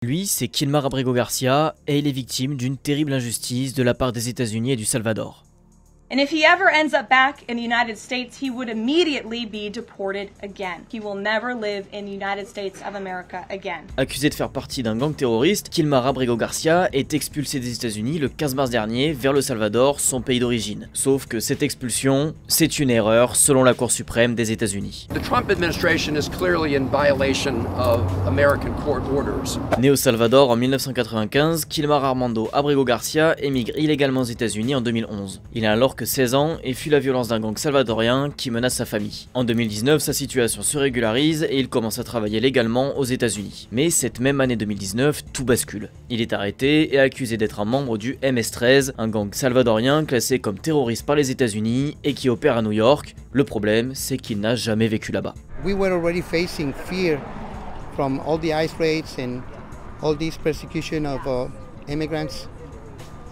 Lui, c'est Kilmar Abrego Garcia et il est victime d'une terrible injustice de la part des États-Unis et du Salvador. And if he ever ends up back in the United States, he would immediately be deported again. He will never live in the United States of America again. Accusé de faire partie d'un gang terroriste, Kilmar Abrego Garcia est expulsé des États-Unis le 15 mars dernier vers le Salvador, son pays d'origine. Sauf que cette expulsion, c'est une erreur selon la Cour suprême des États-Unis. The Trump administration is clearly in violation of American court orders. Né au Salvador en 1995, Kilmar Armando Abrego Garcia émigre illégalement aux États-Unis en 2011. Il a alors que 16 ans et fuit la violence d'un gang salvadorien qui menace sa famille. En 2019, sa situation se régularise et il commence à travailler légalement aux États-Unis. Mais cette même année 2019, tout bascule. Il est arrêté et accusé d'être un membre du MS-13, un gang salvadorien classé comme terroriste par les États-Unis et qui opère à New York. Le problème, c'est qu'il n'a jamais vécu là-bas. We were already facing fear from all the ICE raids and all this persecution of immigrants.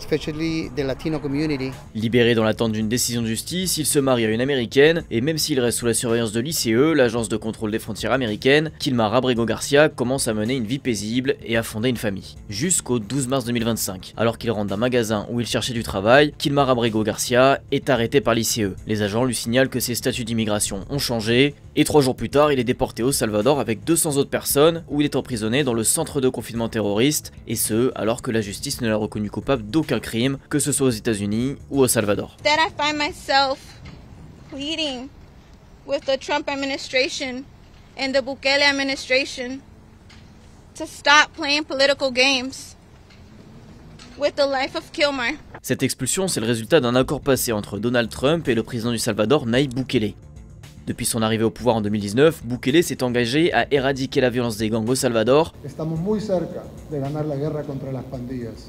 Especially the Latino community. Libéré dans l'attente d'une décision de justice, il se marie à une américaine et même s'il reste sous la surveillance de l'ICE, l'agence de contrôle des frontières américaine, Kilmar Abrego Garcia commence à mener une vie paisible et à fonder une famille. Jusqu'au 12 mars 2025, alors qu'il rentre d'un magasin où il cherchait du travail, Kilmar Abrego Garcia est arrêté par l'ICE. Les agents lui signalent que ses statuts d'immigration ont changé et 3 jours plus tard, il est déporté au Salvador avec 200 autres personnes où il est emprisonné dans le centre de confinement terroriste et ce, alors que la justice ne l'a reconnu coupable d'aucun crime, que ce soit aux États-Unis ou au Salvador. That I find myself pleading with the Trump administration and the Bukele administration to stop playing political games with the life of Kilmar. Cette expulsion, c'est le résultat d'un accord passé entre Donald Trump et le président du Salvador, Nayib Bukele. Depuis son arrivée au pouvoir en 2019, Bukele s'est engagé à éradiquer la violence des gangs au Salvador.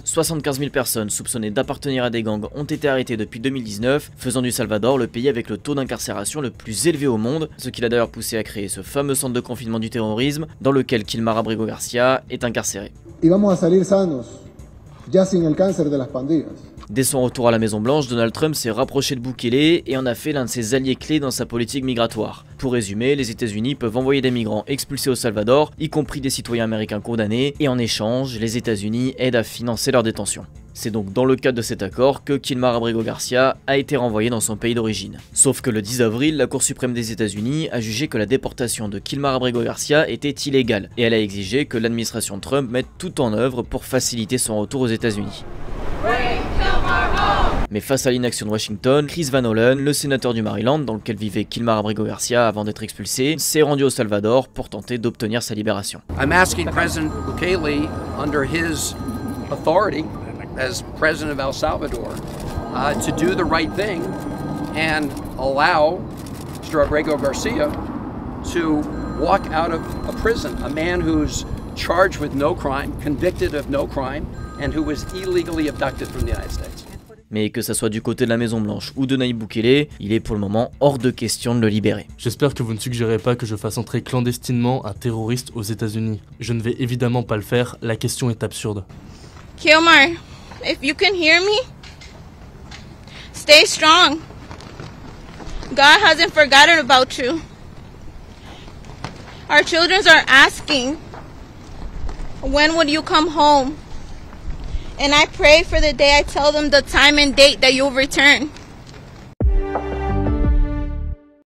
75 000 personnes soupçonnées d'appartenir à des gangs ont été arrêtées depuis 2019, faisant du Salvador le pays avec le taux d'incarcération le plus élevé au monde, ce qui l'a d'ailleurs poussé à créer ce fameux centre de confinement du terrorisme dans lequel Kilmar Abrego Garcia est incarcéré. Dès son retour à la Maison Blanche, Donald Trump s'est rapproché de Bukele et en a fait l'un de ses alliés clés dans sa politique migratoire. Pour résumer, les États-Unis peuvent envoyer des migrants expulsés au Salvador, y compris des citoyens américains condamnés, et en échange, les États-Unis aident à financer leur détention. C'est donc dans le cadre de cet accord que Kilmar Abrego Garcia a été renvoyé dans son pays d'origine. Sauf que le 10 avril, la Cour suprême des États-Unis a jugé que la déportation de Kilmar Abrego Garcia était illégale, et elle a exigé que l'administration Trump mette tout en œuvre pour faciliter son retour aux États-Unis. Mais face à l'inaction de Washington, Chris Van Hollen, le sénateur du Maryland dans lequel vivait Kilmar Abrego Garcia avant d'être expulsé, s'est rendu au Salvador pour tenter d'obtenir sa libération. I'm asking President Bukele, under his authority as president of El Salvador, to do the right thing and allow Mr. Abrego Garcia to walk out of a prison, a man who's charged with no crime, convicted of no crime, and who was illegally abducted from the United States. Mais que ça soit du côté de la Maison Blanche ou de Nayib Bukele, il est pour le moment hors de question de le libérer. J'espère que vous ne suggérez pas que je fasse entrer clandestinement un terroriste aux États-Unis. Je ne vais évidemment pas le faire, la question est absurde. Kilmar, if you can hear me, stay strong. God hasn't forgotten about you. Our children are asking, when would you come home? And I pray for the day I tell them the time and date that you'll return.